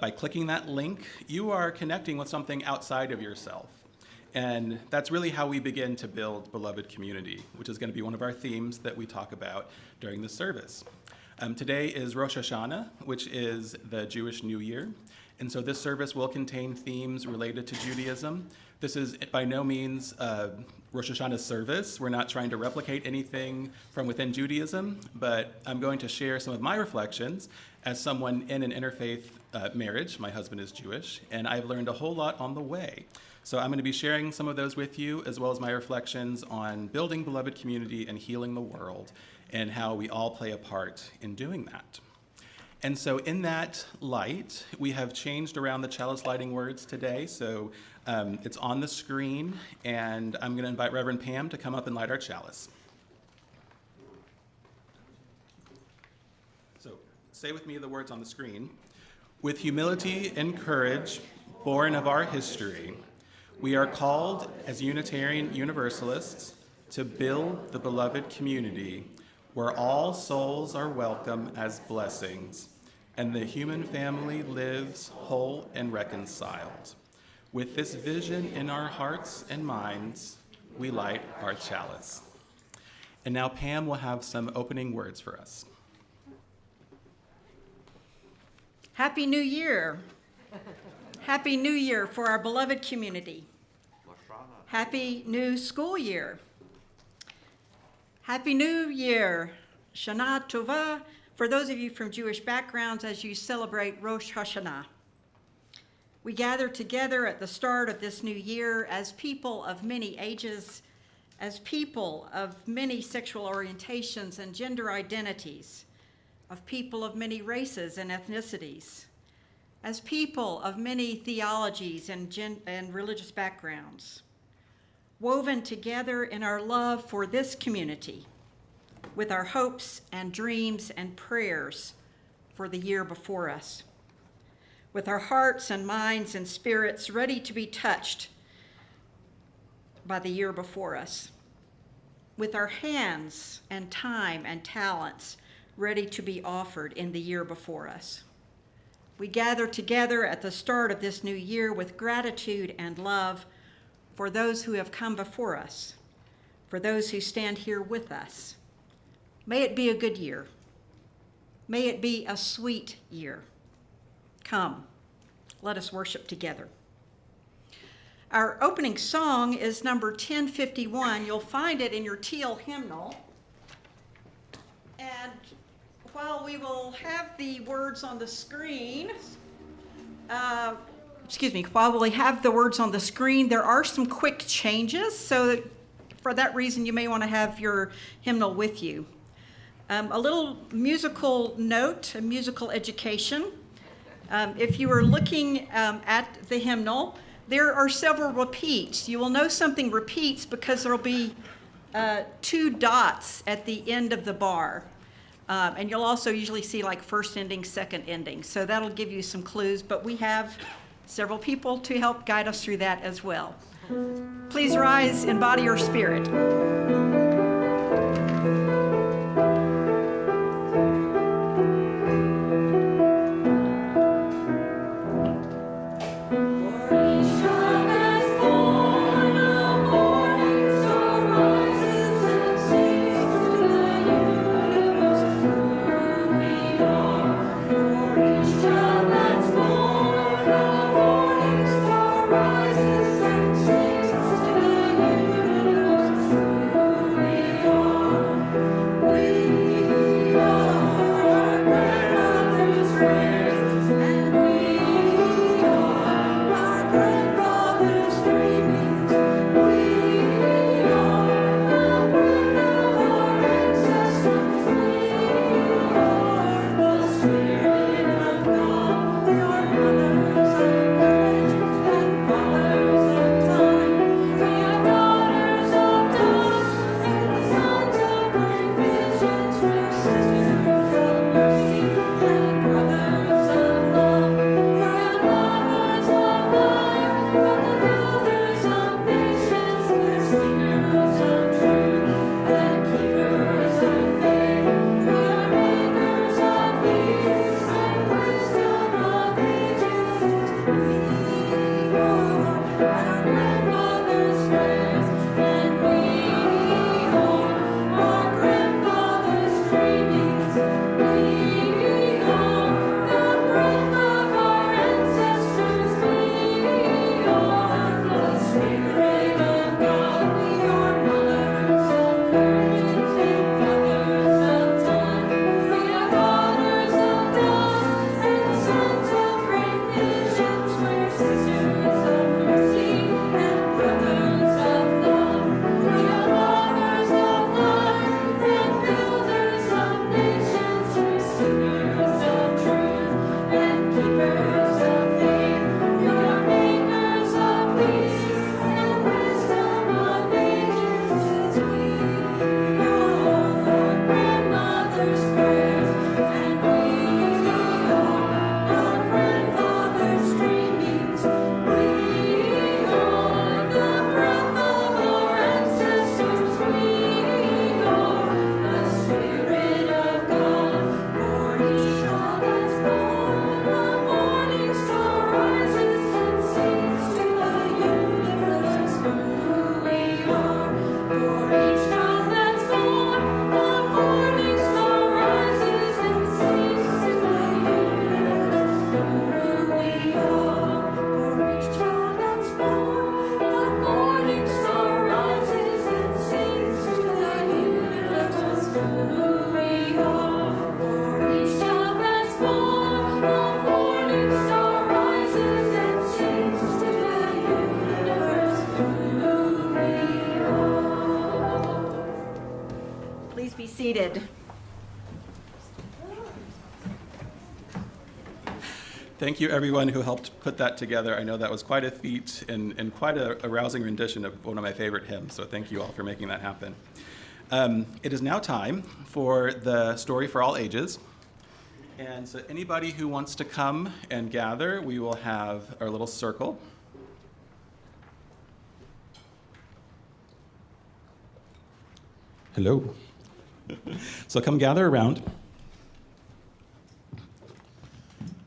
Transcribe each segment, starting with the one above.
by clicking that link, you are connecting with something outside of yourself. And that's really how we begin to build beloved community, which is going to be one of our themes that we talk about during this service. Today is Rosh Hashanah, which is the Jewish New Year. And so this service will contain themes related to Judaism. This is by no means a Rosh Hashanah service. We're not trying to replicate anything from within Judaism, but I'm going to share some of my reflections as someone in an interfaith marriage. My husband is Jewish, and I've learned a whole lot on the way. So I'm going to be sharing some of those with you, as well as my reflections on building beloved community and healing the world, and how we all play a part in doing that. And so in that light, we have changed around the chalice lighting words today. So it's on the screen, and I'm going to invite Reverend Pam to come up and light our chalice. So say with me the words on the screen. With humility and courage, born of our history, we are called as Unitarian Universalists to build the beloved community where all souls are welcome as blessings, and the human family lives whole and reconciled. With this vision in our hearts and minds, we light our chalice. And now Pam will have some opening words for us. Happy New Year. Happy New Year for our beloved community. Happy new school year. Happy New Year. Shana Tova, for those of you from Jewish backgrounds, as you celebrate Rosh Hashanah. We gather together at the start of this new year as people of many ages, as people of many sexual orientations and gender identities, of people of many races and ethnicities, as people of many theologies and religious backgrounds, woven together in our love for this community, with our hopes and dreams and prayers for the year before us, with our hearts and minds and spirits ready to be touched by the year before us, with our hands and time and talents ready to be offered in the year before us. We gather together at the start of this new year with gratitude and love for those who have come before us, for those who stand here with us. May it be a good year. May it be a sweet year. Come, let us worship together. Our opening song is number 1051. You'll find it in your teal hymnal. And while we will have the words on the screen, while we have the words on the screen, there are some quick changes. So for that reason, you may want to have your hymnal with you. A little musical note, a musical education. If you are looking at the hymnal, there are several repeats. You will know something repeats because there will be 2 dots at the end of the bar. And you'll also usually see like first ending, second ending. So that'll give you some clues, but we have several people to help guide us through that as well. Please rise in body or spirit. Rises and sings to the universe. Thank you, everyone who helped put that together. I know that was quite a feat and quite a rousing rendition of one of my favorite hymns, so thank you all for making that happen. It is now time for the story for all ages. And so anybody who wants to come and gather, we will have our little circle. Hello. So come gather around.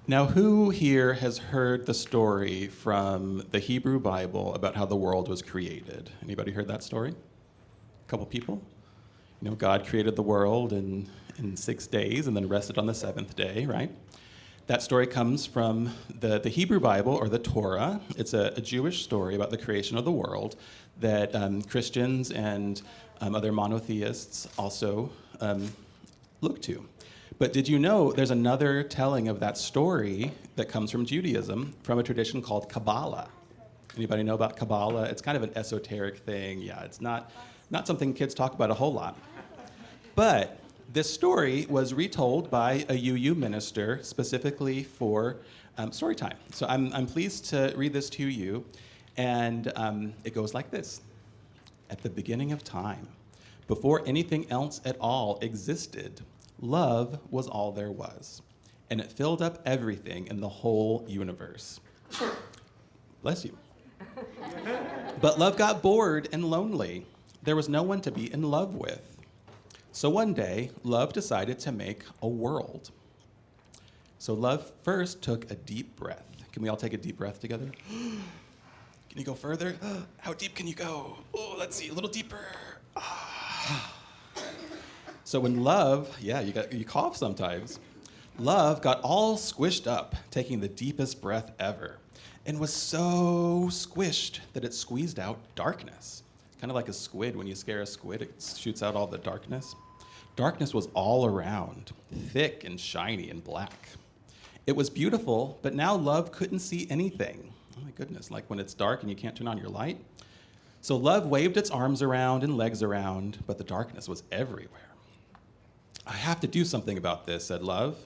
Now, who here has heard the story from the Hebrew Bible about how the world was created? Anybody heard that story? A couple people? You know, God created the world in 6 days and then rested on the seventh day, right? That story comes from the Hebrew Bible, or the Torah. It's a Jewish story about the creation of the world that Christians and other monotheists also look to. But did you know there's another telling of that story that comes from Judaism, from a tradition called Kabbalah? Anybody know about Kabbalah? It's kind of an esoteric thing. Yeah, it's not something kids talk about a whole lot. But this story was retold by a UU minister specifically for story time. So I'm pleased to read this to you, and it goes like this. At the beginning of time, before anything else at all existed, love was all there was, and it filled up everything in the whole universe. Bless you. But love got bored and lonely. There was no one to be in love with. So one day, love decided to make a world. So love first took a deep breath. Can we all take a deep breath together? Can you go further? How deep can you go? Oh, let's see, a little deeper. So when love, you cough sometimes. Love got all squished up, taking the deepest breath ever, and was so squished that it squeezed out darkness. Kind of like a squid. When you scare a squid, it shoots out all the darkness. Darkness was all around, thick and shiny and black. It was beautiful, but now love couldn't see anything. Oh my goodness, like when it's dark and you can't turn on your light. So love waved its arms around and legs around, but the darkness was everywhere. I have to do something about this, said love.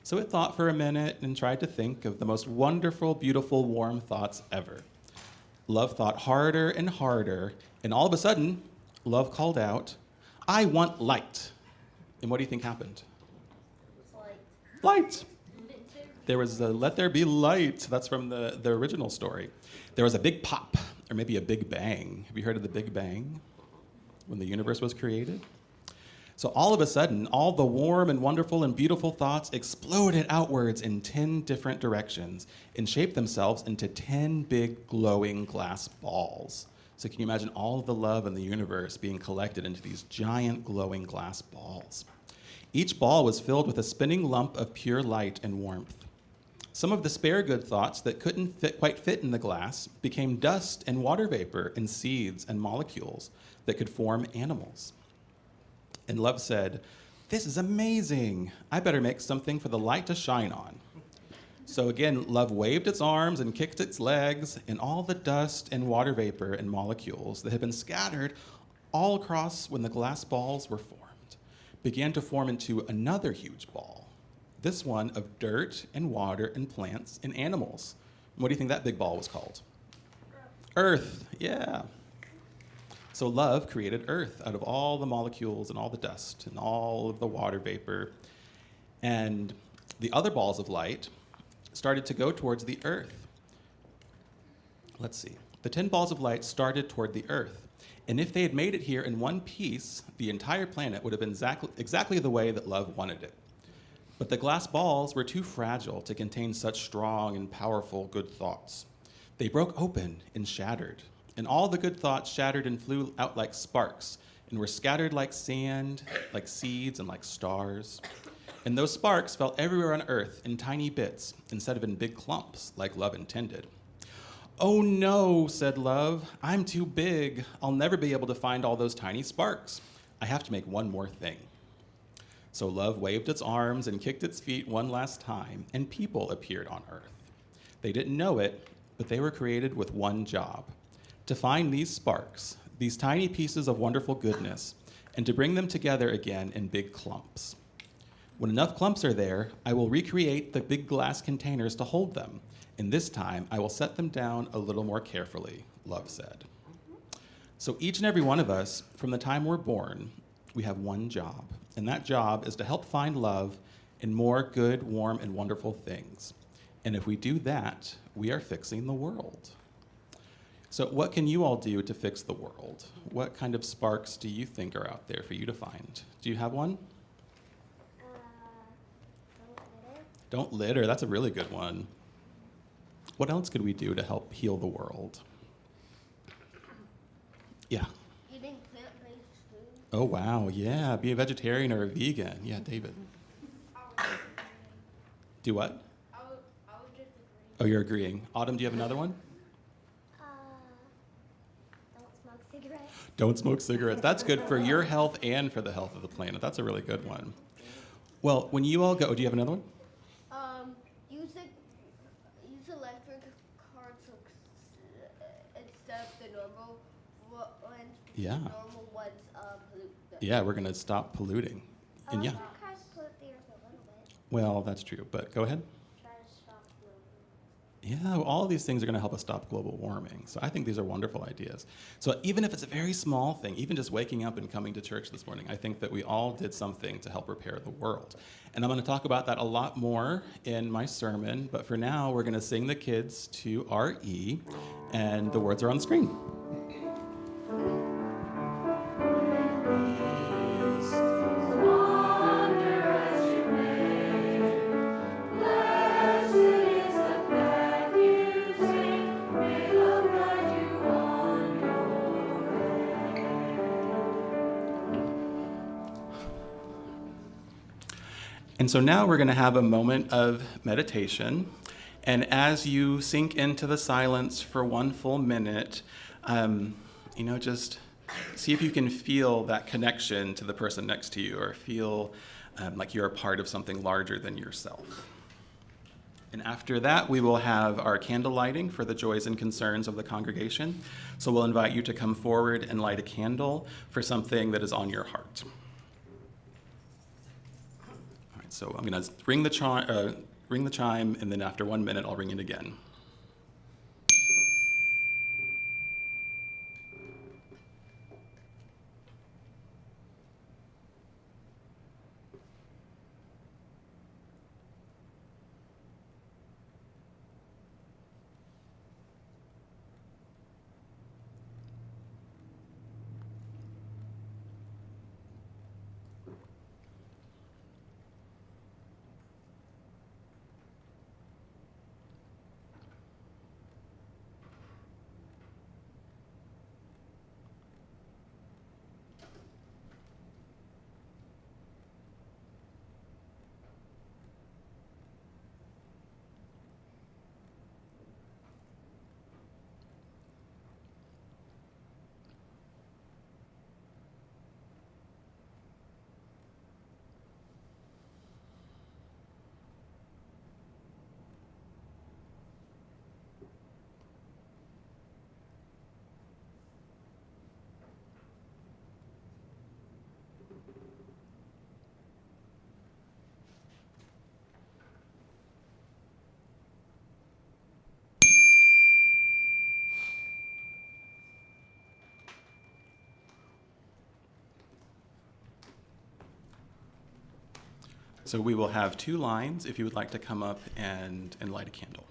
So it thought for a minute and tried to think of the most wonderful, beautiful, warm thoughts ever. Love thought harder and harder, and all of a sudden, love called out, I want light. And what do you think happened? Light. There was a let there be light. That's from the original story. There was a big pop, or maybe a big bang. Have you heard of the Big Bang? When the universe was created? So all of a sudden, all the warm and wonderful and beautiful thoughts exploded outwards in 10 different directions and shaped themselves into 10 big glowing glass balls. So can you imagine all of the love in the universe being collected into these giant glowing glass balls? Each ball was filled with a spinning lump of pure light and warmth. Some of the spare good thoughts that couldn't quite fit in the glass became dust and water vapor and seeds and molecules that could form animals. And love said, this is amazing. I better make something for the light to shine on. So again, love waved its arms and kicked its legs, and all the dust and water vapor and molecules that had been scattered all across when the glass balls were formed began to form into another huge ball, this one of dirt and water and plants and animals. What do you think that big ball was called? Earth, yeah. So love created Earth out of all the molecules and all the dust and all of the water vapor. And the other balls of light started to go towards the Earth. Let's see. The 10 balls of light started toward the Earth. And if they had made it here in one piece, the entire planet would have been exactly the way that love wanted it. But the glass balls were too fragile to contain such strong and powerful good thoughts. They broke open and shattered. And all the good thoughts shattered and flew out like sparks and were scattered like sand, like seeds, and like stars. And those sparks fell everywhere on Earth in tiny bits instead of in big clumps like love intended. Oh no, said love, I'm too big. I'll never be able to find all those tiny sparks. I have to make one more thing. So love waved its arms and kicked its feet one last time, and people appeared on Earth. They didn't know it, but they were created with one job: to find these sparks, these tiny pieces of wonderful goodness, and to bring them together again in big clumps. When enough clumps are there, I will recreate the big glass containers to hold them. And this time, I will set them down a little more carefully, Love said. So each and every one of us, from the time we're born, we have one job. And that job is to help find love in more good, warm, and wonderful things. And if we do that, we are fixing the world. So what can you all do to fix the world? What kind of sparks do you think are out there for you to find? Do you have one? Don't litter. Don't litter, that's a really good one. What else could we do to help heal the world? Yeah. Eating plant-based food. Oh, wow, yeah, be a vegetarian or a vegan. Yeah, David. Do what? I would just agree. Oh, you're agreeing. Autumn, do you have another one? Don't smoke cigarettes. Don't smoke cigarettes. That's good for your health and for the health of the planet. That's a really good one. Well, when you all go, do you have another one? Use electric cars instead of the normal ones. Yeah. The normal ones pollute. Yeah, we're going to stop polluting. And yeah, Electric cars pollute the earth a little bit. well, that's true, but go ahead. Try to stop global. Yeah, all of these things are going to help us stop global warming. So I think these are wonderful ideas. So even if it's a very small thing, even just waking up and coming to church this morning, I think that we all did something to help repair the world. And I'm going to talk about that a lot more in my sermon, but for now, we're going to sing the kids to RE, and the words are on the screen. And so now we're going to have a moment of meditation. And as you sink into the silence for one full minute, just see if you can feel that connection to the person next to you, or feel like you're a part of something larger than yourself. And after that, we will have our candle lighting for the joys and concerns of the congregation. So we'll invite you to come forward and light a candle for something that is on your heart. So I'm going to ring the chime, and then after 1 minute, I'll ring it again. So we will have 2 lines if you would like to come up and light a candle.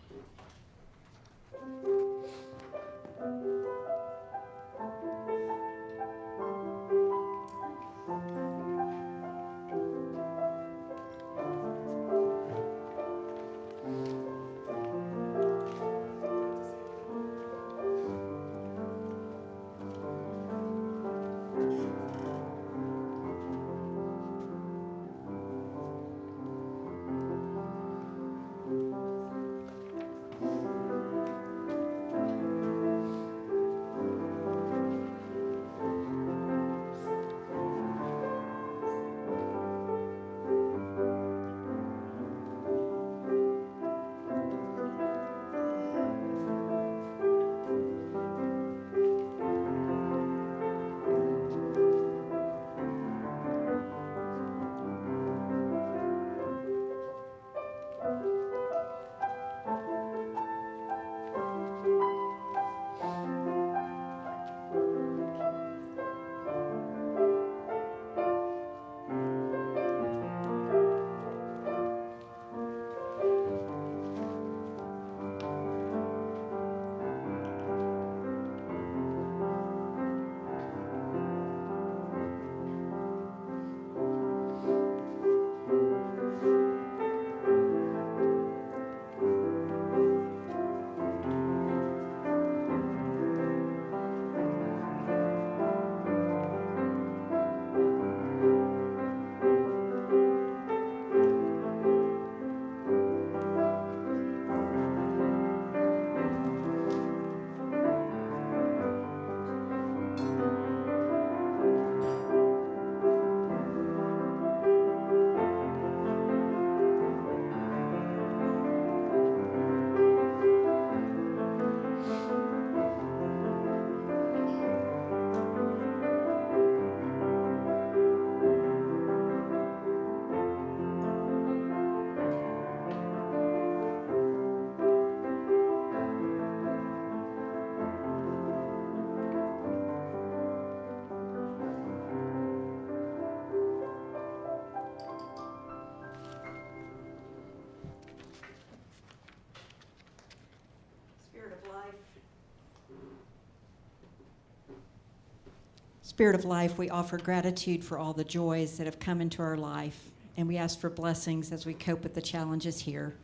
Spirit of life, we offer gratitude for all the joys that have come into our life, and we ask for blessings as we cope with the challenges here.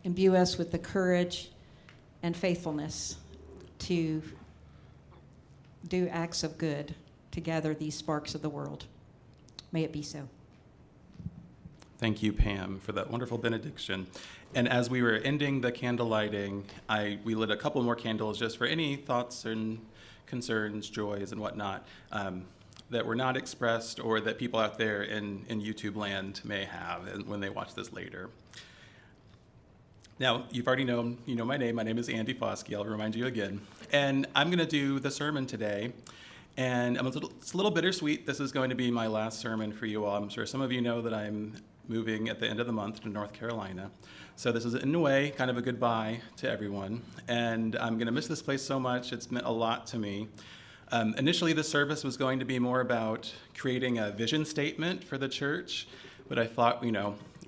Imbue us with the courage and faithfulness to do acts of good to gather these sparks of the world. May it be so. Thank you, Pam, for that wonderful benediction. And as we were ending the candle lighting, we lit a couple more candles just for any thoughts and concerns, joys, and whatnot that were not expressed or that people out there in YouTube land may have when they watch this later. Now, you've already known, you know my name. My name is Andy Foskey. I'll remind you again. And I'm going to do the sermon today. And it's a little bittersweet. This is going to be my last sermon for you all. I'm sure some of you know that I'm moving at the end of the month to North Carolina. So this is, in a way, kind of a goodbye to everyone. And I'm going to miss this place so much. It's meant a lot to me. Initially, the service was going to be more about creating a vision statement for the church. But I thought,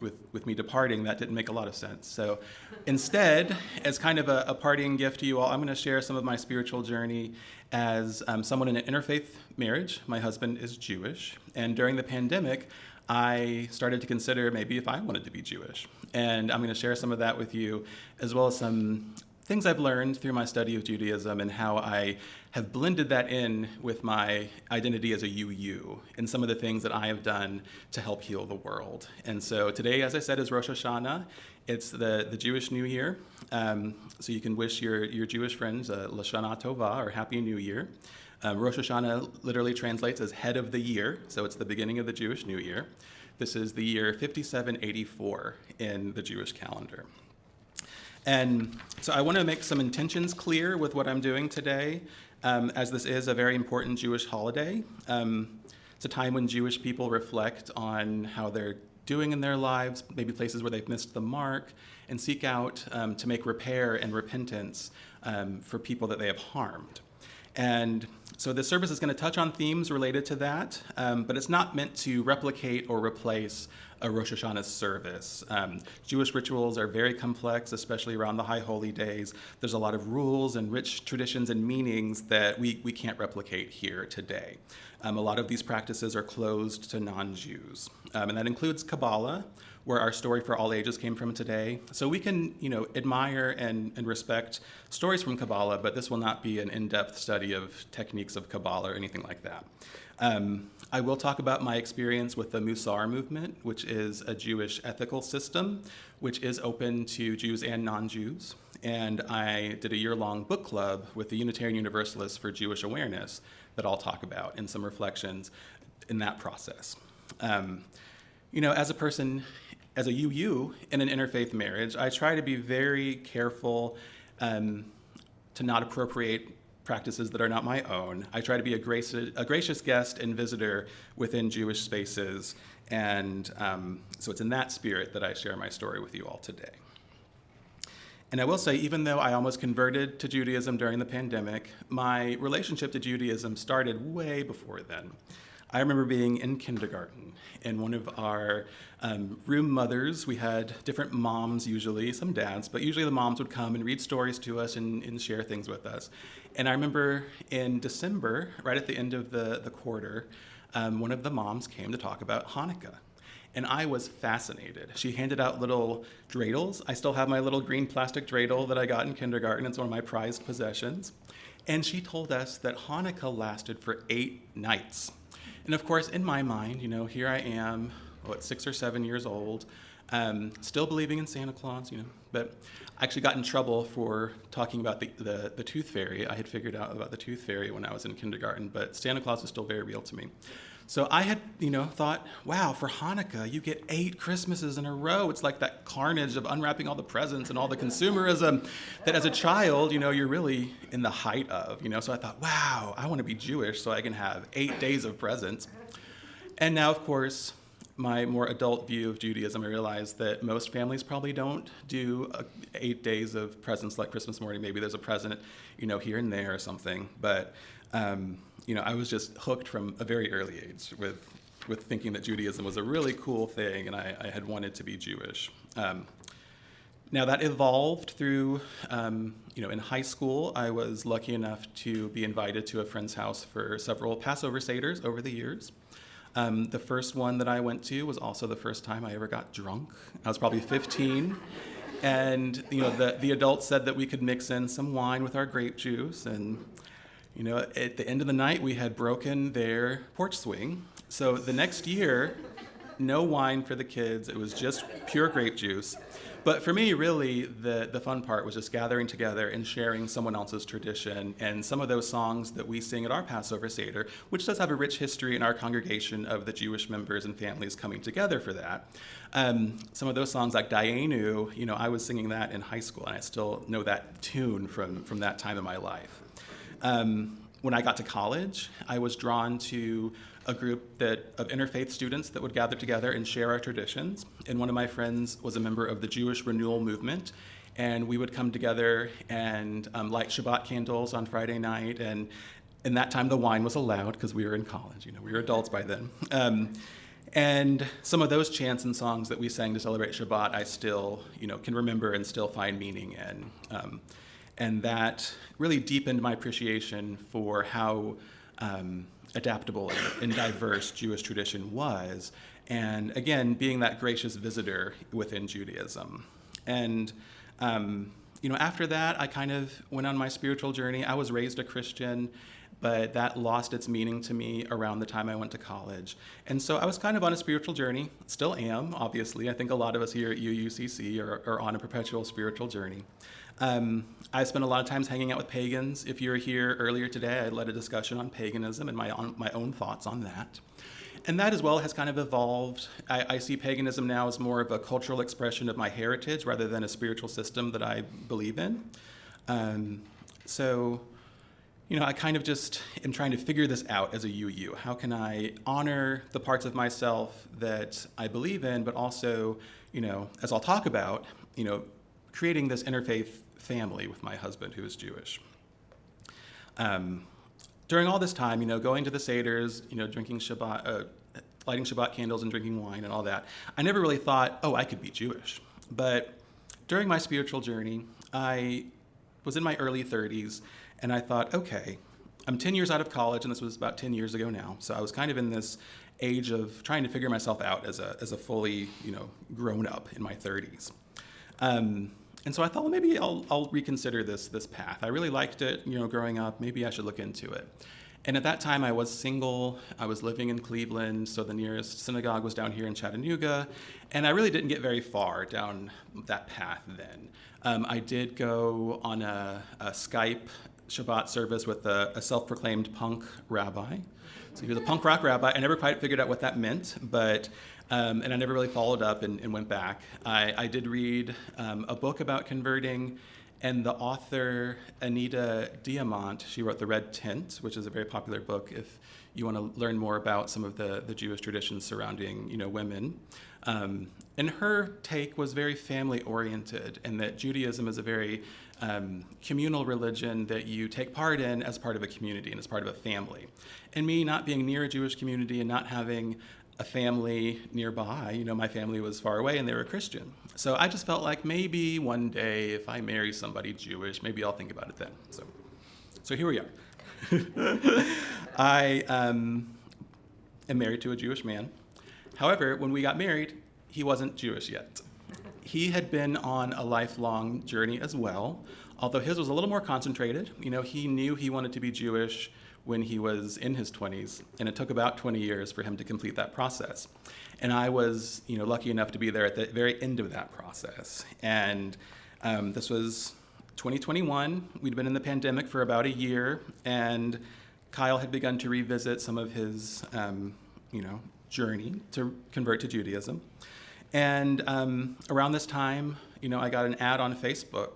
with me departing, that didn't make a lot of sense. So instead, as kind of a parting gift to you all, I'm going to share some of my spiritual journey as someone in an interfaith marriage. My husband is Jewish, and during the pandemic, I started to consider maybe if I wanted to be Jewish. And I'm going to share some of that with you, as well as some things I've learned through my study of Judaism and how I have blended that in with my identity as a UU and some of the things that I have done to help heal the world. And so today, as I said, is Rosh Hashanah. It's the Jewish New Year. So you can wish your Jewish friends Lashana Tova, or Happy New Year. Rosh Hashanah literally translates as head of the year, so it's the beginning of the Jewish New Year. This is the year 5784 in the Jewish calendar. And so I want to make some intentions clear with what I'm doing today, as this is a very important Jewish holiday. It's a time when Jewish people reflect on how they're doing in their lives, maybe places where they've missed the mark, and seek out to make repair and repentance for people that they have harmed. And so this service is going to touch on themes related to that, but it's not meant to replicate or replace a Rosh Hashanah service. Jewish rituals are very complex, especially around the High Holy Days. There's a lot of rules and rich traditions and meanings that we can't replicate here today. A lot of these practices are closed to non-Jews, and that includes Kabbalah, where our story for all ages came from today. So we can, admire and respect stories from Kabbalah, but this will not be an in-depth study of techniques of Kabbalah or anything like that. I will talk about my experience with the Musar movement, which is a Jewish ethical system, which is open to Jews and non-Jews. And I did a year-long book club with the Unitarian Universalists for Jewish Awareness that I'll talk about and some reflections in that process. As a person, as a UU in an interfaith marriage, I try to be very careful to not appropriate practices that are not my own. I try to be a gracious guest and visitor within Jewish spaces, and so it's in that spirit that I share my story with you all today. And I will say, even though I almost converted to Judaism during the pandemic, my relationship to Judaism started way before then. I remember being in kindergarten, and one of our room mothers, we had different moms usually, some dads, but usually the moms would come and read stories to us and share things with us. And I remember in December, right at the end of the quarter, one of the moms came to talk about Hanukkah. And I was fascinated. She handed out little dreidels. I still have my little green plastic dreidel that I got in kindergarten. It's one of my prized possessions. And she told us that Hanukkah lasted for 8 nights. And of course, in my mind, here I am, 6 or 7 years old, still believing in Santa Claus, but I actually got in trouble for talking about the tooth fairy. I had figured out about the tooth fairy when I was in kindergarten, but Santa Claus is still very real to me. So I had, thought, wow, for Hanukkah, you get 8 Christmases in a row. It's like that carnage of unwrapping all the presents and all the consumerism that as a child, you're really in the height of, So I thought, wow, I want to be Jewish so I can have 8 days of presents. And now, of course, my more adult view of Judaism, I realized that most families probably don't do 8 days of presents like Christmas morning. Maybe there's a present, here and there or something. But I was just hooked from a very early age with thinking that Judaism was a really cool thing, and I had wanted to be Jewish. Now that evolved through, in high school, I was lucky enough to be invited to a friend's house for several Passover Seder's over the years. The first one that I went to was also the first time I ever got drunk. I was probably 15, and the adults said that we could mix in some wine with our grape juice, and at the end of the night we had broken their porch swing. So the next year, no wine for the kids. It was just pure grape juice. But for me, really, the fun part was just gathering together and sharing someone else's tradition and some of those songs that we sing at our Passover Seder, which does have a rich history in our congregation of the Jewish members and families coming together for that. Some of those songs like Dayenu, I was singing that in high school, and I still know that tune from that time in my life. When I got to college, I was drawn to a group of interfaith students that would gather together and share our traditions. And one of my friends was a member of the Jewish Renewal Movement, and we would come together and light Shabbat candles on Friday night. And in that time, the wine was allowed because we were in college. We were adults by then. And some of those chants and songs that we sang to celebrate Shabbat, I still, can remember and still find meaning in. And that really deepened my appreciation for how adaptable and diverse Jewish tradition was, and again, being that gracious visitor within Judaism. And after that, I kind of went on my spiritual journey. I was raised a Christian, but that lost its meaning to me around the time I went to college. And so I was kind of on a spiritual journey, still am, obviously. I think a lot of us here at UUCC are on a perpetual spiritual journey. I spent a lot of times hanging out with pagans. If you were here earlier today, I led a discussion on paganism and my own thoughts on that. And that as well has kind of evolved. I see paganism now as more of a cultural expression of my heritage rather than a spiritual system that I believe in. I kind of just am trying to figure this out as a UU. How can I honor the parts of myself that I believe in, but also, as I'll talk about, creating this interfaith family with my husband who is Jewish. During all this time, going to the Seder's, drinking Shabbat, lighting Shabbat candles and drinking wine and all that, I never really thought, I could be Jewish. But during my spiritual journey, I was in my early 30s, and I thought, okay, I'm 10 years out of college, and this was about 10 years ago now, so I was kind of in this age of trying to figure myself out as a fully, grown up in my 30s. And so I thought, well, maybe I'll reconsider this path. I really liked it, growing up. Maybe I should look into it. And at that time, I was single. I was living in Cleveland, so the nearest synagogue was down here in Chattanooga. And I really didn't get very far down that path then. I did go on a Skype Shabbat service with a self-proclaimed punk rabbi. So he was a punk rock rabbi. I never quite figured out what that meant, but and I never really followed up and went back. I did read a book about converting, and the author, Anita Diamant, she wrote The Red Tent, which is a very popular book if you want to learn more about some of the Jewish traditions surrounding, women. And her take was very family-oriented, and that Judaism is a very communal religion that you take part in as part of a community and as part of a family. And me not being near a Jewish community and not having a family nearby, my family was far away and they were Christian. So I just felt like maybe one day if I marry somebody Jewish, maybe I'll think about it then. So here we are. I am married to a Jewish man. However, when we got married, he wasn't Jewish yet. He had been on a lifelong journey as well, although his was a little more concentrated. He knew he wanted to be Jewish when he was in his 20s, and it took about 20 years for him to complete that process. And I was, lucky enough to be there at the very end of that process. And this was 2021. We'd been in the pandemic for about a year, and Kyle had begun to revisit some of his, journey to convert to Judaism. And around this time, I got an ad on Facebook.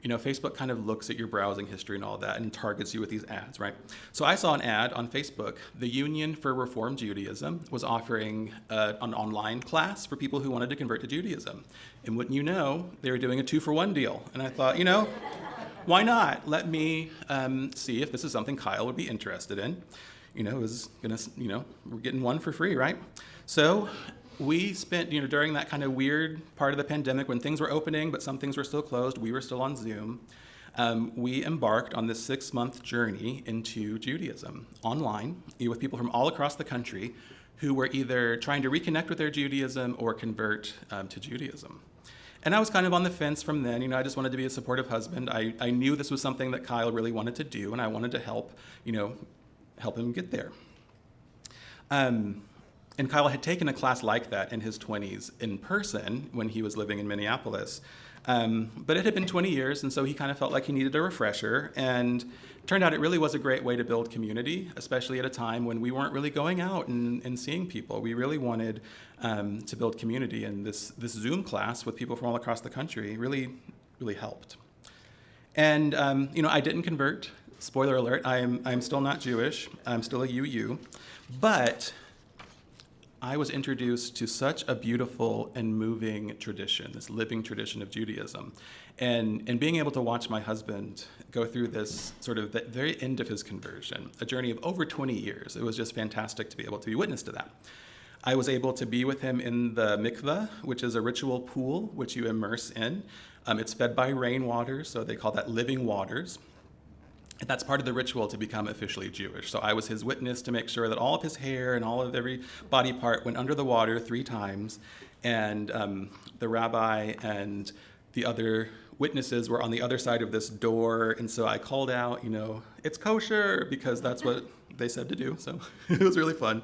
Facebook kind of looks at your browsing history and all that and targets you with these ads, right? So I saw an ad on Facebook. The Union for Reform Judaism was offering an online class for people who wanted to convert to Judaism. And wouldn't you know, they were doing a 2-for-1 deal. And I thought, why not? Let me see if this is something Kyle would be interested in. We're getting one for free, right? So we spent, during that kind of weird part of the pandemic when things were opening, but some things were still closed, we were still on Zoom. We embarked on this 6-month journey into Judaism online with people from all across the country who were either trying to reconnect with their Judaism or convert to Judaism. And I was kind of on the fence from then. I just wanted to be a supportive husband. I knew this was something that Kyle really wanted to do, and I wanted to help him get there. And Kyle had taken a class like that in his 20s in person when he was living in Minneapolis. But it had been 20 years, and so he kind of felt like he needed a refresher. And it turned out it really was a great way to build community, especially at a time when we weren't really going out and seeing people. We really wanted to build community, and this Zoom class with people from all across the country really, really helped. And I didn't convert. Spoiler alert, I'm still not Jewish. I'm still a UU. But I was introduced to such a beautiful and moving tradition, this living tradition of Judaism. And being able to watch my husband go through this sort of the very end of his conversion, a journey of over 20 years, it was just fantastic to be able to be witness to that. I was able to be with him in the mikveh, which is a ritual pool which you immerse in. It's fed by rainwater, so they call that living waters. And that's part of the ritual to become officially Jewish. So I was his witness to make sure that all of his hair and all of every body part went under the water 3 times. And the rabbi and the other witnesses were on the other side of this door. And so I called out, it's kosher, because that's what they said to do. So it was really fun.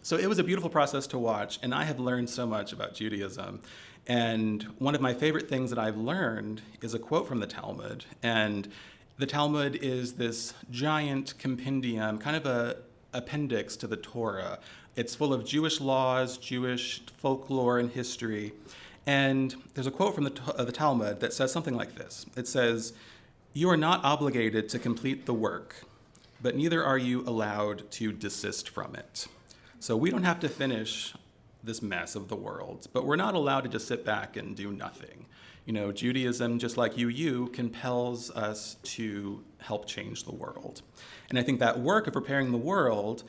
So it was a beautiful process to watch. And I have learned so much about Judaism. And one of my favorite things that I've learned is a quote from the Talmud. And the Talmud is this giant compendium, kind of a appendix to the Torah. It's full of Jewish laws, Jewish folklore and history. And there's a quote from the Talmud that says something like this. It says, "You are not obligated to complete the work, but neither are you allowed to desist from it." So we don't have to finish this mess of the world, but we're not allowed to just sit back and do nothing. Judaism, just like UU, compels us to help change the world. And I think that work of preparing the world,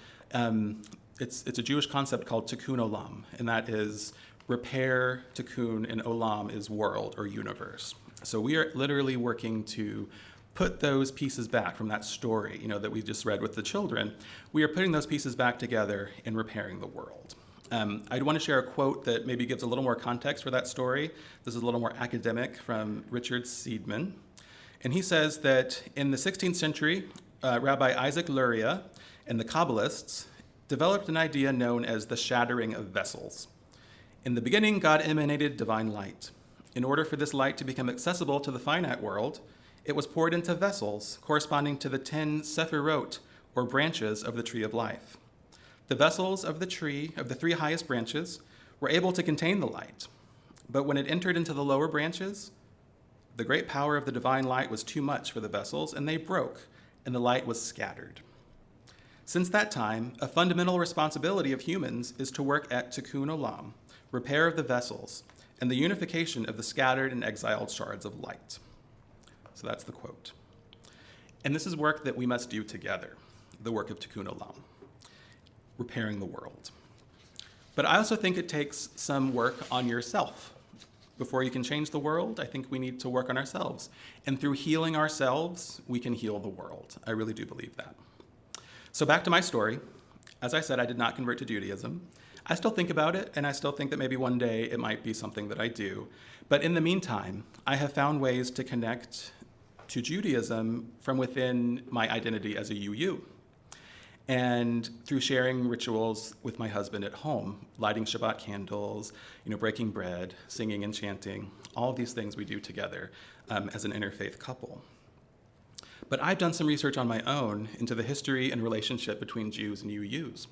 it's a Jewish concept called tikkun olam, and that is repair, tikkun, and olam is world or universe. So we are literally working to put those pieces back from that story, that we just read with the children. We are putting those pieces back together and repairing the world. I'd want to share a quote that maybe gives a little more context for that story. This is a little more academic, from Richard Seidman. And he says that in the 16th century, Rabbi Isaac Luria and the Kabbalists developed an idea known as the shattering of vessels. In the beginning, God emanated divine light. In order for this light to become accessible to the finite world, it was poured into vessels corresponding to the 10 sephirot, or branches of the tree of life. The vessels of the tree, of the 3 highest branches, were able to contain the light. But when it entered into the lower branches, the great power of the divine light was too much for the vessels, and they broke, and the light was scattered. Since that time, a fundamental responsibility of humans is to work at tikkun olam, repair of the vessels, and the unification of the scattered and exiled shards of light. So that's the quote. And this is work that we must do together, the work of tikkun olam, repairing the world. But I also think it takes some work on yourself. Before you can change the world, I think we need to work on ourselves. And through healing ourselves, we can heal the world. I really do believe that. So back to my story. As I said, I did not convert to Judaism. I still think about it, and I still think that maybe one day it might be something that I do. But in the meantime, I have found ways to connect to Judaism from within my identity as a UU. And through sharing rituals with my husband at home, lighting Shabbat candles, breaking bread, singing and chanting, all of these things we do together as an interfaith couple. But I've done some research on my own into the history and relationship between Jews and UUs.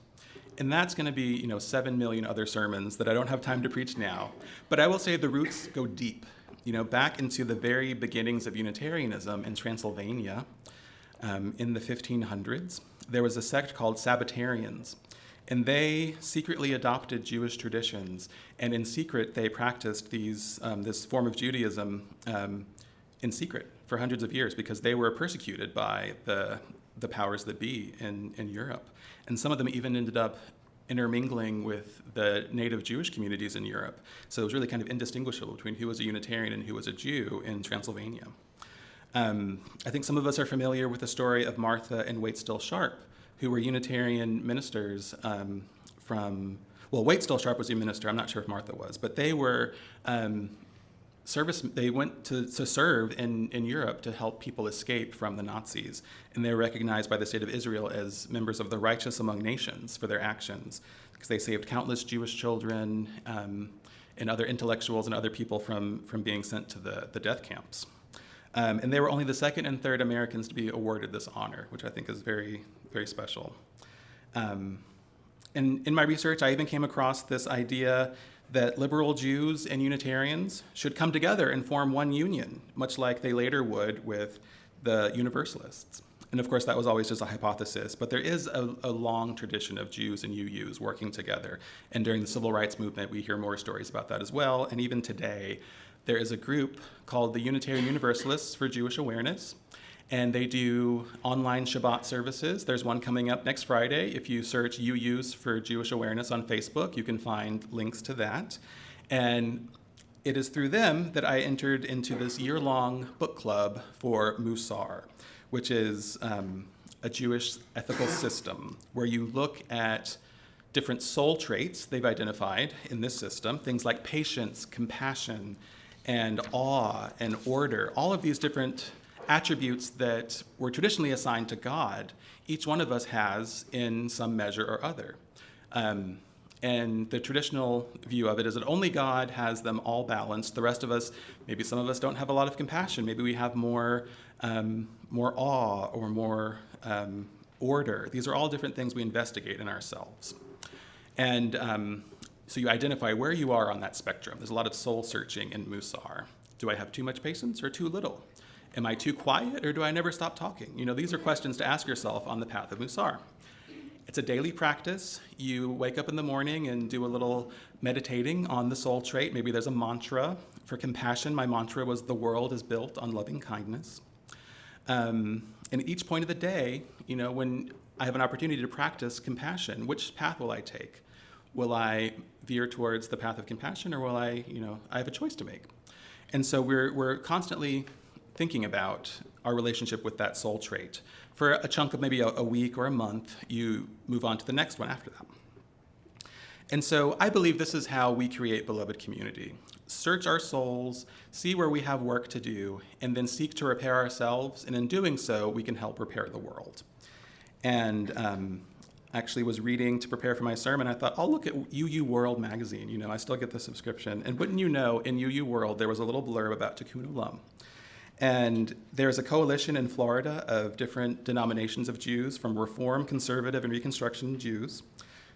And that's going to be, 7 million other sermons that I don't have time to preach now. But I will say the roots go deep, back into the very beginnings of Unitarianism in Transylvania in the 1500s. There was a sect called Sabbatarians, and they secretly adopted Jewish traditions, and in secret they practiced this form of Judaism in secret for hundreds of years because they were persecuted by the powers that be in Europe. And some of them even ended up intermingling with the native Jewish communities in Europe. So it was really kind of indistinguishable between who was a Unitarian and who was a Jew in Transylvania. I think some of us are familiar with the story of Martha and Waitstill Sharp, who were Unitarian ministers Waitstill Sharp was a minister, I'm not sure if Martha was, but they were they went to serve in Europe to help people escape from the Nazis. And they were recognized by the state of Israel as members of the righteous among nations for their actions, because they saved countless Jewish children and other intellectuals and other people from being sent to the death camps. And they were only the second and third Americans to be awarded this honor, which I think is very, very special. And in my research, I even came across this idea that liberal Jews and Unitarians should come together and form one union, much like they later would with the Universalists. And of course, that was always just a hypothesis, but there is a long tradition of Jews and UUs working together. And during the Civil Rights Movement, we hear more stories about that as well. And even today, there is a group called the Unitarian Universalists for Jewish Awareness, and they do online Shabbat services. There's one coming up next Friday. If you search UUs for Jewish Awareness on Facebook, you can find links to that. And it is through them that I entered into this year-long book club for Musar, which is a Jewish ethical system where you look at different soul traits they've identified in this system, things like patience, compassion, and awe and order, all of these different attributes that were traditionally assigned to God, each one of us has in some measure or other. And the traditional view of it is that only God has them all balanced. The rest of us, maybe some of us don't have a lot of compassion. Maybe we have more awe or more order. These are all different things we investigate in ourselves. And so you identify where you are on that spectrum. There's a lot of soul searching in Musar. Do I have too much patience or too little? Am I too quiet or do I never stop talking? You know, these are questions to ask yourself on the path of Musar. It's a daily practice. You wake up in the morning and do a little meditating on the soul trait. Maybe there's a mantra. For compassion, my mantra was, the world is built on loving kindness. And at each point of the day, you know, when I have an opportunity to practice compassion, which path will I take? Will I veer towards the path of compassion, or will I have a choice to make? And so we're constantly thinking about our relationship with that soul trait. For a chunk of maybe a week or a month, you move on to the next one after that. And so I believe this is how we create beloved community. Search our souls, see where we have work to do, and then seek to repair ourselves. And in doing so, we can help repair the world. And actually was reading to prepare for my sermon. I thought, I'll look at UU World magazine. You know, I still get the subscription. And wouldn't you know, in UU World, there was a little blurb about Tikkun Olam. And there's a coalition in Florida of different denominations of Jews, from Reform, Conservative, and Reconstruction Jews,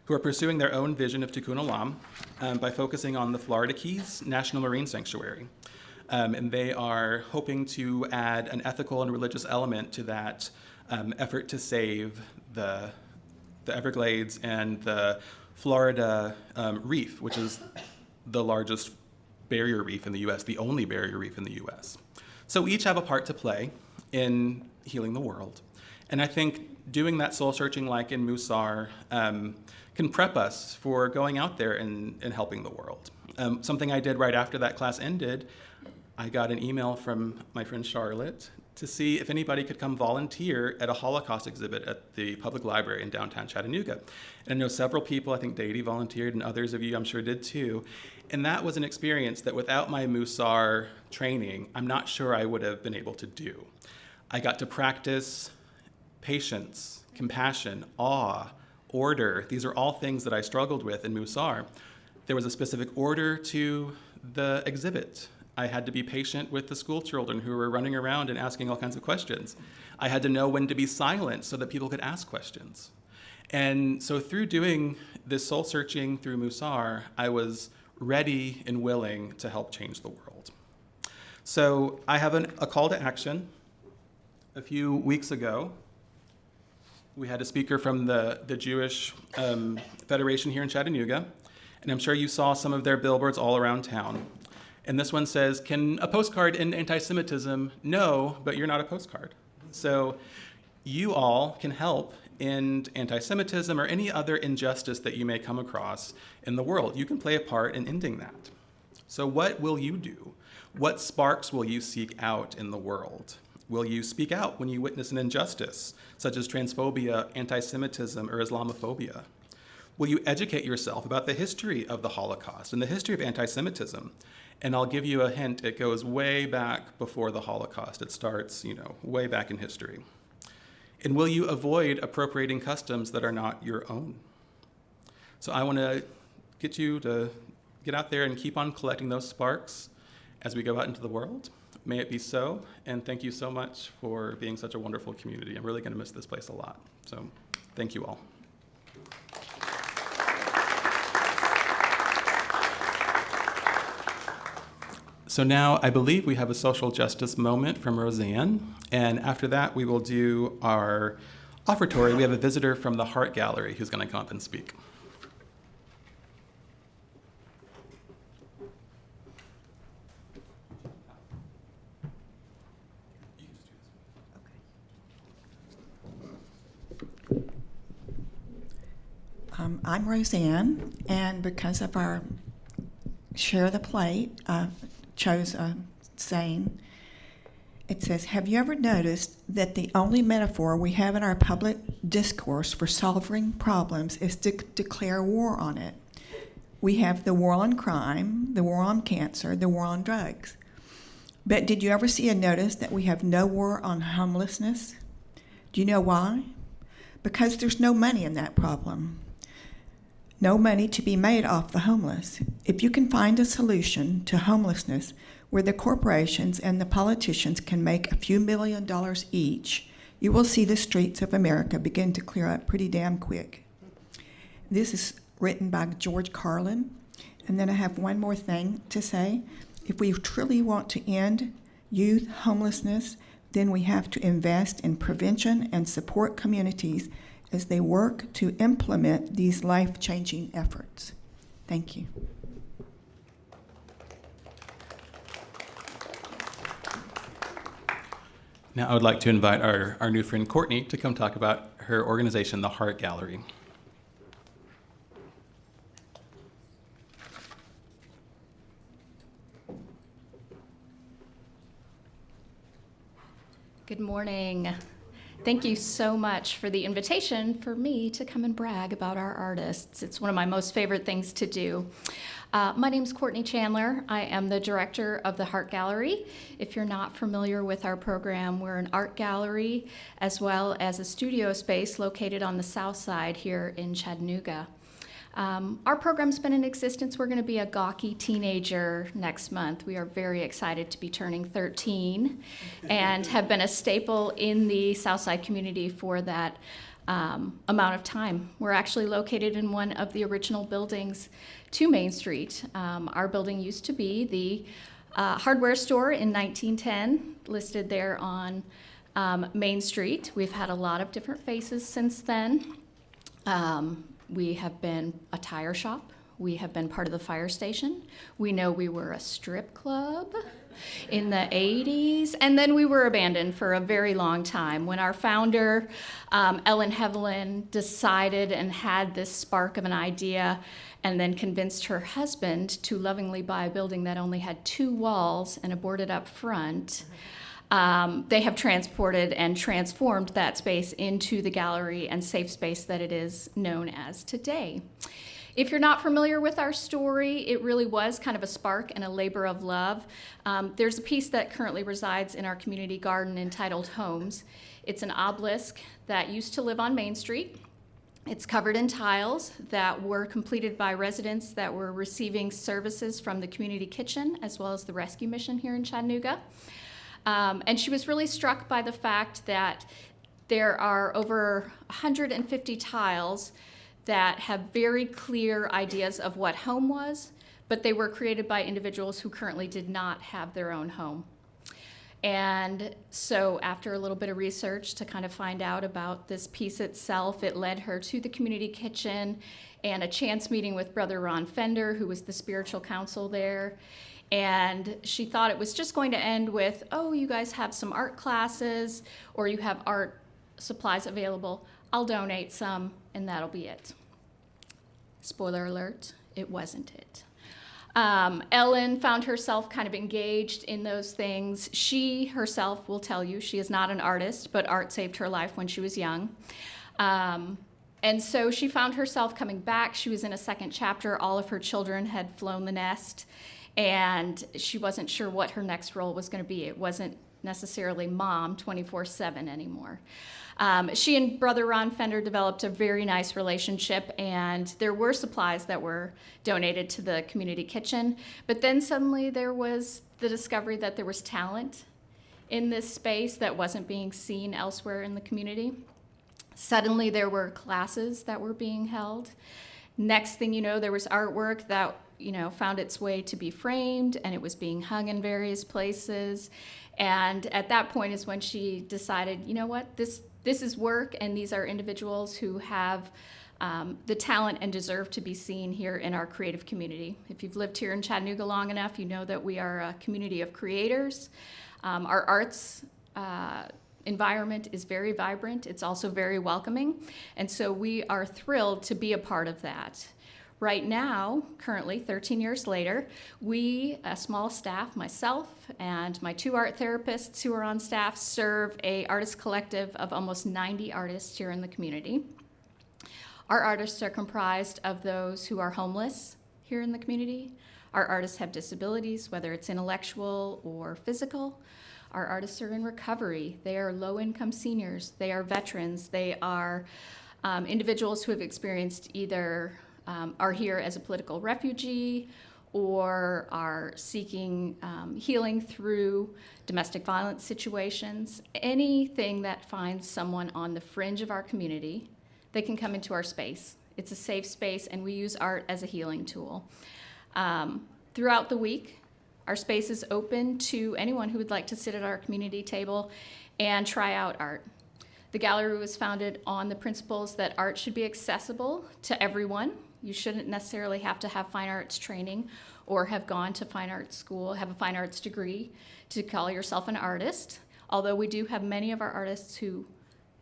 who are pursuing their own vision of Tikkun Olam by focusing on the Florida Keys National Marine Sanctuary. And they are hoping to add an ethical and religious element to that effort to save the Everglades and the Florida Reef, which is the largest barrier reef in the U.S., the only barrier reef in the U.S. So each have a part to play in healing the world. And I think doing that soul searching like in Musar can prep us for going out there and helping the world. Something I did right after that class ended, I got an email from my friend Charlotte to see if anybody could come volunteer at a Holocaust exhibit at the public library in downtown Chattanooga. And I know several people, I think Deity volunteered, and others of you I'm sure did too. And that was an experience that without my Musar training, I'm not sure I would have been able to do. I got to practice patience, compassion, awe, order. These are all things that I struggled with in Musar. There was a specific order to the exhibit. I had to be patient with the school children who were running around and asking all kinds of questions. I had to know when to be silent so that people could ask questions. And so through doing this soul searching through Musar, I was ready and willing to help change the world. So I have a call to action. A few weeks ago, we had a speaker from the Jewish Federation here in Chattanooga, and I'm sure you saw some of their billboards all around town. And this one says, can a postcard end anti-Semitism? No, but you're not a postcard. So you all can help end anti-Semitism or any other injustice that you may come across in the world. You can play a part in ending that. So what will you do? What sparks will you seek out in the world? Will you speak out when you witness an injustice, such as transphobia, anti-Semitism, or Islamophobia? Will you educate yourself about the history of the Holocaust and the history of anti-Semitism? And I'll give you a hint, it goes way back before the Holocaust. It starts, way back in history. And will you avoid appropriating customs that are not your own? So I want to get you to get out there and keep on collecting those sparks as we go out into the world. May it be so, and thank you so much for being such a wonderful community. I'm really going to miss this place a lot, so thank you all. So now I believe we have a social justice moment from Roseanne, and after that we will do our offertory. We have a visitor from the Heart Gallery who's going to come up and speak. I'm Roseanne, and because of our share the plate, I chose a saying. It says, have you ever noticed that the only metaphor we have in our public discourse for solving problems is to declare war on it? We have the war on crime, the war on cancer, the war on drugs. But did you ever see a notice that we have no war on homelessness? Do you know why? Because there's no money in that problem. No money to be made off the homeless. If you can find a solution to homelessness where the corporations and the politicians can make a few $1 million each, you will see the streets of America begin to clear up pretty damn quick. This is written by George Carlin. And then I have one more thing to say. If we truly want to end youth homelessness, then we have to invest in prevention and support communities as they work to implement these life-changing efforts. Thank you. Now I would like to invite our new friend Courtney to come talk about her organization, the Heart Gallery. Good morning. Thank you so much for the invitation for me to come and brag about our artists. It's one of my most favorite things to do. My name's Courtney Chandler. I am the director of the Heart Gallery. If you're not familiar with our program, we're an art gallery as well as a studio space located on the south side here in Chattanooga. Our program's been in existence. We're going to be a gawky teenager next month. We are very excited to be turning 13 and have been a staple in the Southside community for that amount of time. We're actually located in one of the original buildings to Main Street. Our building used to be the hardware store in 1910, listed there on Main Street. We've had a lot of different faces since then. We have been a tire shop. We have been part of the fire station. We know we were a strip club in the 80s, and then we were abandoned for a very long time. When our founder, Ellen Hevelin, decided and had this spark of an idea and then convinced her husband to lovingly buy a building that only had 2 walls and a boarded up front, they have transported and transformed that space into the gallery and safe space that it is known as today. If you're not familiar with our story, it really was kind of a spark and a labor of love. There's a piece that currently resides in our community garden entitled Homes. It's an obelisk that used to live on Main Street. It's covered in tiles that were completed by residents that were receiving services from the community kitchen as well as the rescue mission here in Chattanooga. And she was really struck by the fact that there are over 150 tiles that have very clear ideas of what home was, but they were created by individuals who currently did not have their own home. And so after a little bit of research to kind of find out about this piece itself, it led her to the community kitchen and a chance meeting with Brother Ron Fender, who was the spiritual counsel there. And she thought it was just going to end with, oh, you guys have some art classes or you have art supplies available. I'll donate some, and that'll be it. Spoiler alert, it wasn't it. Ellen found herself kind of engaged in those things. She herself will tell you she is not an artist, but art saved her life when she was young. And so she found herself coming back. She was in a second chapter. All of her children had flown the nest, and she wasn't sure what her next role was going to be. It wasn't necessarily mom 24/7 anymore. She and Brother Ron Fender developed a very nice relationship, and there were supplies that were donated to the community kitchen. But then suddenly there was the discovery that there was talent in this space that wasn't being seen elsewhere in the community. Suddenly there were classes that were being held. Next thing you know, there was artwork that, found its way to be framed, and it was being hung in various places. And at that point is when she decided, you know what, this is work, and these are individuals who have the talent and deserve to be seen here in our creative community. If you've lived here in Chattanooga long enough, you know that we are a community of creators. Our arts environment is very vibrant. It's also very welcoming. And so we are thrilled to be a part of that. Right now, currently, 13 years later, we, a small staff, myself and my 2 art therapists who are on staff, serve a artist collective of almost 90 artists here in the community. Our artists are comprised of those who are homeless here in the community. Our artists have disabilities, whether it's intellectual or physical. Our artists are in recovery. They are low-income seniors. They are veterans. They are individuals who have experienced either are here as a political refugee or are seeking healing through domestic violence situations. Anything that finds someone on the fringe of our community, they can come into our space. It's a safe space, and we use art as a healing tool. Throughout the week, our space is open to anyone who would like to sit at our community table and try out art. The gallery was founded on the principles that art should be accessible to everyone. You shouldn't necessarily have to have fine arts training or have gone to fine arts school, have a fine arts degree to call yourself an artist. Although we do have many of our artists who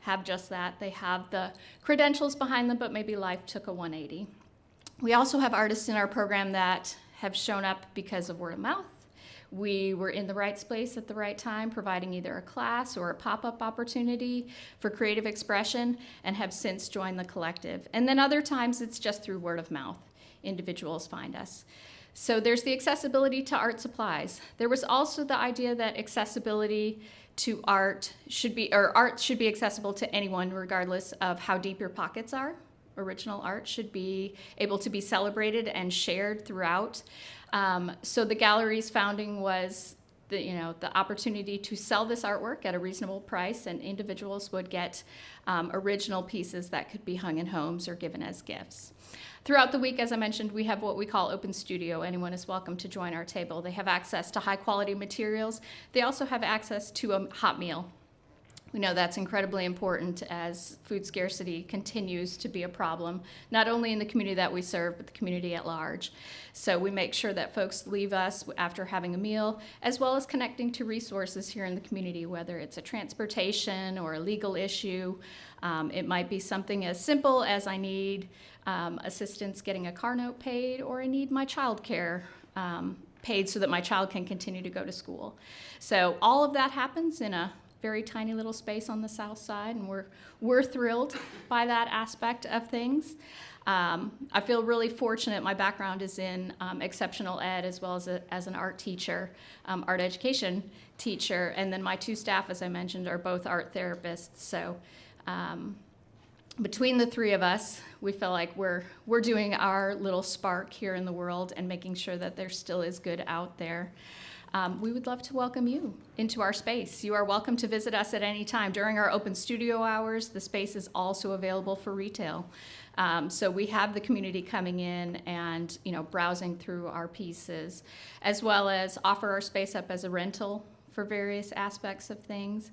have just that. They have the credentials behind them, but maybe life took a 180. We also have artists in our program that have shown up because of word of mouth. We were in the right space at the right time, providing either a class or a pop-up opportunity for creative expression, and have since joined the collective. And then other times it's just through word of mouth. Individuals find us. So there's the accessibility to art supplies. There was also the idea that accessibility to art should be accessible to anyone regardless of how deep your pockets are. Original art should be able to be celebrated and shared throughout. So the gallery's founding was the opportunity to sell this artwork at a reasonable price, and individuals would get original pieces that could be hung in homes or given as gifts. Throughout the week, as I mentioned, we have what we call open studio. Anyone is welcome to join our table. They have access to high quality materials. They also have access to a hot meal. We know that's incredibly important as food scarcity continues to be a problem, not only in the community that we serve, but the community at large. So we make sure that folks leave us after having a meal, as well as connecting to resources here in the community, whether it's a transportation or a legal issue. It might be something as simple as I need assistance getting a car note paid, or I need my child care paid so that my child can continue to go to school. So all of that happens in a very tiny little space on the south side, and we're thrilled by that aspect of things. I feel really fortunate. My background is in exceptional ed as well as an art teacher, art education teacher, and then my 2 staff, as I mentioned, are both art therapists. So between the 3 of us, we feel like we're doing our little spark here in the world and making sure that there still is good out there. We would love to welcome you into our space. You are welcome to visit us at any time. During our open studio hours, the space is also available for retail. So we have the community coming in and browsing through our pieces, as well as offer our space up as a rental for various aspects of things.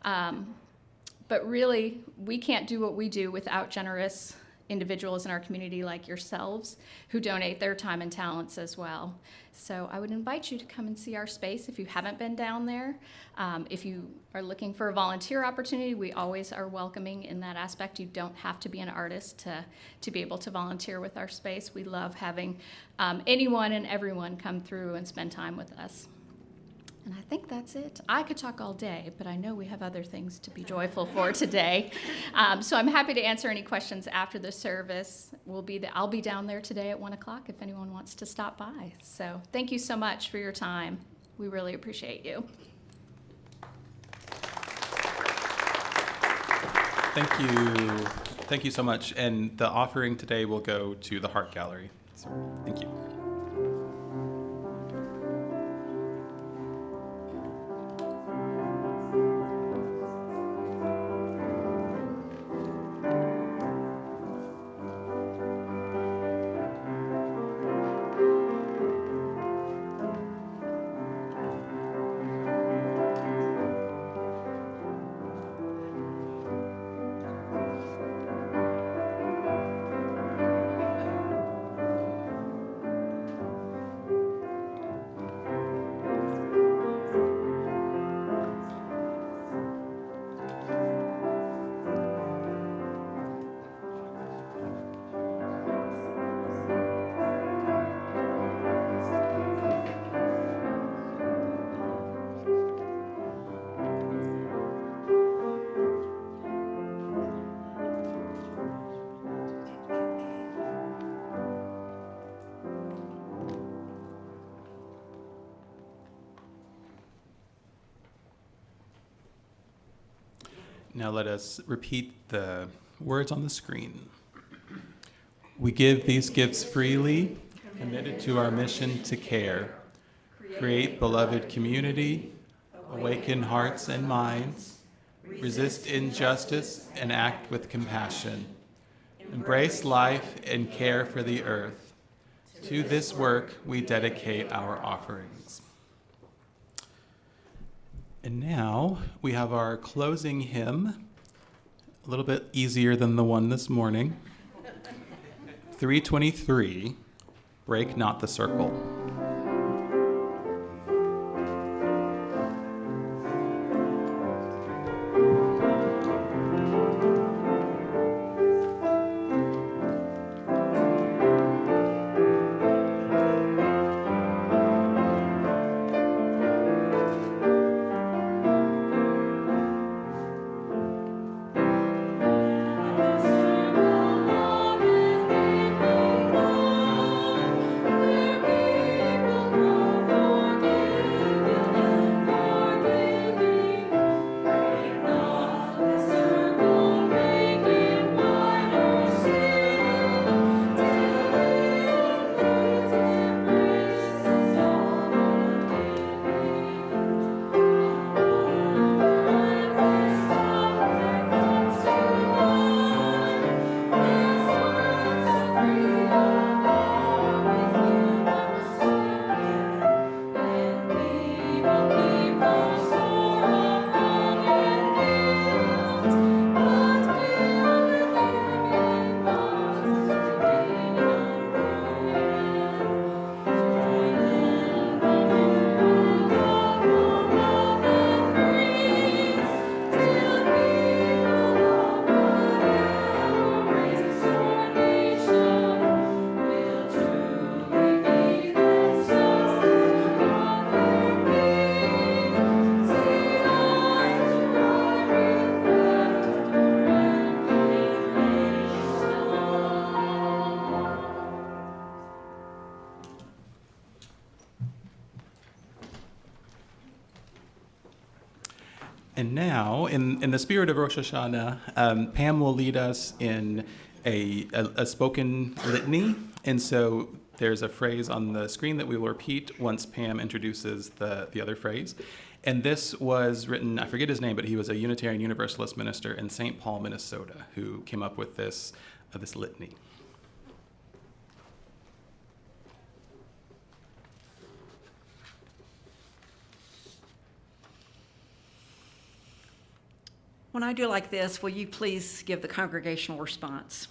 But really, we can't do what we do without generous individuals in our community like yourselves who donate their time and talents as well. So I would invite you to come and see our space if you haven't been down there. If you are looking for a volunteer opportunity, we always are welcoming in that aspect. You don't have to be an artist to be able to volunteer with our space. We love having anyone and everyone come through and spend time with us. And I think that's it. I could talk all day, but I know we have other things to be joyful for today. So I'm happy to answer any questions after the service. I'll be down there today at 1 o'clock if anyone wants to stop by. So thank you so much for your time. We really appreciate you. Thank you. Thank you so much. And the offering today will go to the Heart Gallery. So, thank you. Now let us repeat the words on the screen. We give these gifts freely, committed to our mission to care, create beloved community, awaken hearts and minds, resist injustice and act with compassion, embrace life and care for the earth. To this work, we dedicate our offerings. And now we have our closing hymn, a little bit easier than the one this morning. 323, Break Not the Circle. And now, in the spirit of Rosh Hashanah, Pam will lead us in a spoken litany. And so there's a phrase on the screen that we will repeat once Pam introduces the other phrase. And this was written, I forget his name, but he was a Unitarian Universalist minister in St. Paul, Minnesota, who came up with this litany. When I do like this, will you please give the congregational response?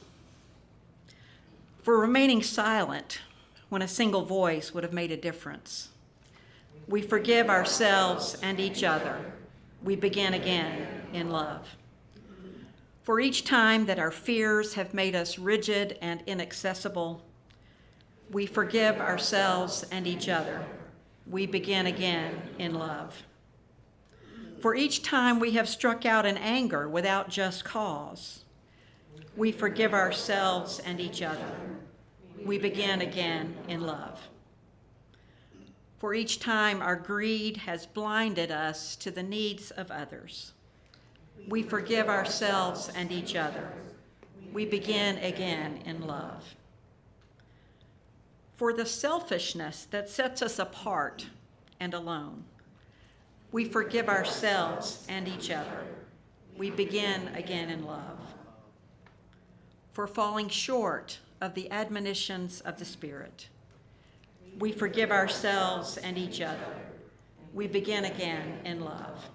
for remaining silent when a single voice would have made a difference. We forgive ourselves and each other. We begin again in love. For each time that our fears have made us rigid and inaccessible, we forgive ourselves and each other. We begin again in love. For each time we have struck out in anger without just cause, we forgive ourselves and each other. We begin again in love. For each time our greed has blinded us to the needs of others, we forgive ourselves and each other. We begin again in love. For the selfishness that sets us apart and alone, we forgive ourselves and each other. We begin again in love. For falling short of the admonitions of the Spirit, we forgive ourselves and each other. We begin again in love.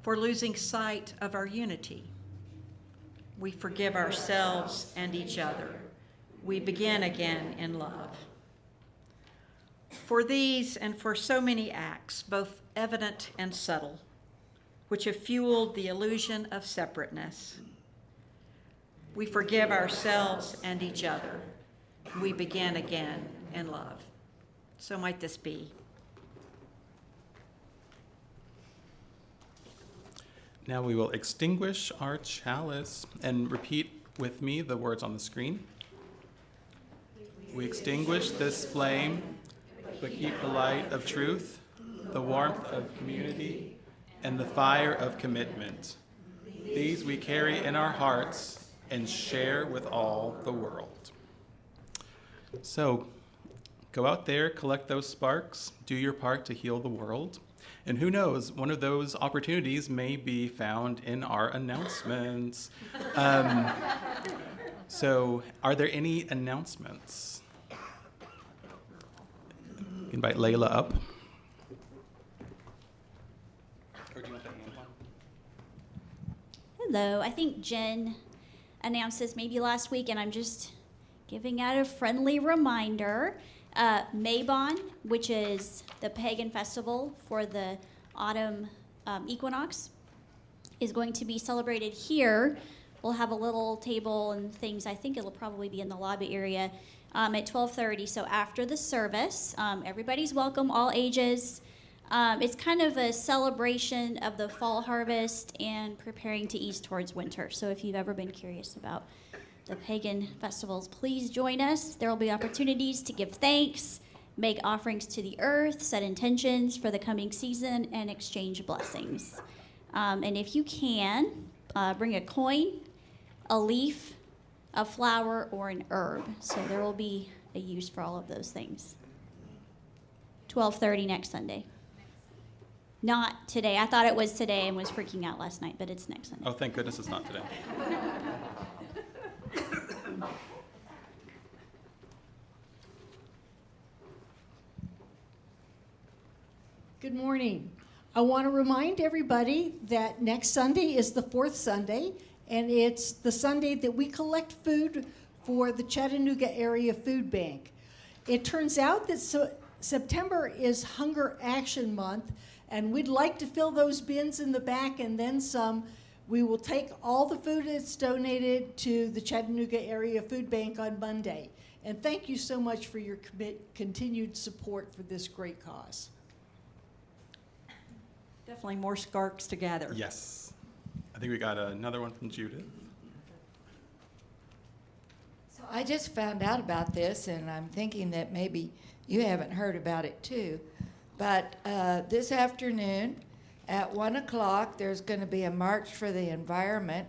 For losing sight of our unity, we forgive ourselves and each other. We begin again in love. For these and for so many acts, both evident and subtle, which have fueled the illusion of separateness, we forgive ourselves and each other. We begin again in love. So might this be. Now we will extinguish our chalice and repeat with me the words on the screen. We extinguish this flame, but keep the light of truth, the warmth of community, and the fire of commitment. These we carry in our hearts and share with all the world. So go out there, collect those sparks, do your part to heal the world. And who knows, one of those opportunities may be found in our announcements. So are there any announcements? Invite Layla up. Or do you want the hand one? Hello, I think Jen announced this maybe last week, and I'm just giving out a friendly reminder. Mabon, which is the pagan festival for the autumn equinox, is going to be celebrated here. We'll have a little table and things. I think it'll probably be in the lobby area at 12:30. So after the service, everybody's welcome, all ages. It's kind of a celebration of the fall harvest and preparing to ease towards winter. So if you've ever been curious about the pagan festivals, please join us. There will be opportunities to give thanks, make offerings to the earth, set intentions for the coming season, and exchange blessings. And if you can, bring a coin, a leaf, a flower, or an herb. So there will be a use for all of those things. 12:30 next Sunday. Not today. I thought it was today and was freaking out last night, but it's next Sunday. Oh, thank goodness it's not today. Good morning. I want to remind everybody that next Sunday is the fourth Sunday, and it's the Sunday that we collect food for the Chattanooga Area Food Bank. It turns out that September is Hunger Action Month, and we'd like to fill those bins in the back and then some. We will take all the food that's donated to the Chattanooga Area Food Bank on Monday. And thank you so much for your continued support for this great cause. Definitely more scarks to gather. Yes. I think we got another one from Judith. So I just found out about this, and I'm thinking that maybe you haven't heard about it too. But this afternoon at 1 o'clock, there's going to be a March for the Environment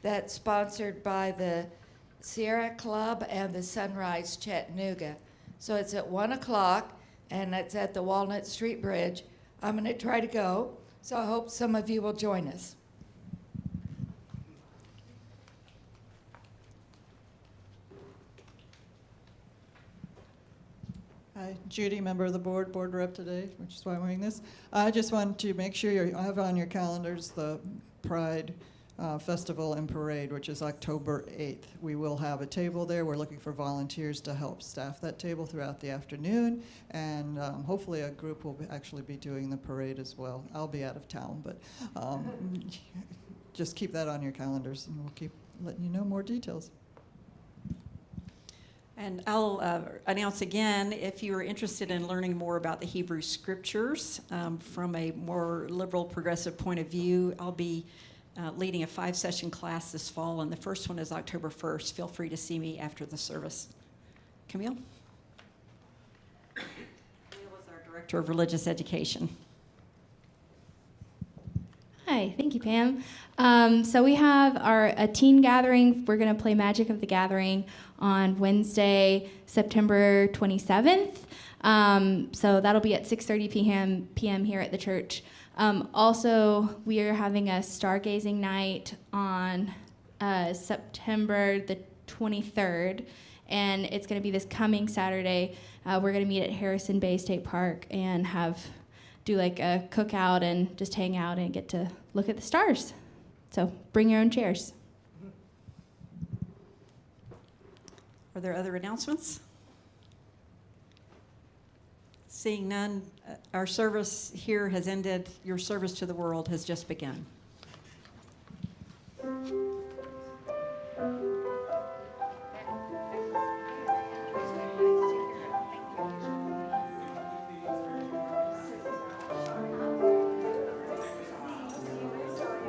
that's sponsored by the Sierra Club and the Sunrise Chattanooga. So it's at 1 o'clock, and it's at the Walnut Street Bridge. I'm going to try to go, so I hope some of you will join us. Hi, Judy, member of the board rep today, which is why I'm wearing this. I just wanted to make sure you have on your calendars the Pride festival and parade, which is October 8th. We will have a table there. We're looking for volunteers to help staff that table throughout the afternoon, and hopefully a group will actually be doing the parade as well. I'll be out of town, but just keep that on your calendars, and we'll keep letting you know more details. And I'll announce again, if you are interested in learning more about the Hebrew Scriptures from a more liberal, progressive point of view, I'll be leading a 5-session class this fall, and the first one is October 1st. Feel free to see me after the service. Camille? Camille is our Director of Religious Education. Hi, thank you, Pam. So we have a teen gathering. We're going to play Magic of the Gathering on Wednesday, September 27th. So that'll be at 6:30 p.m. here at the church. Also, we are having a stargazing night on September the 23rd, and it's going to be this coming Saturday. We're going to meet at Harrison Bay State Park and do like a cookout and just hang out and get to look at the stars. So bring your own chairs. Are there other announcements? Seeing none, our service here has ended. Your service to the world has just begun.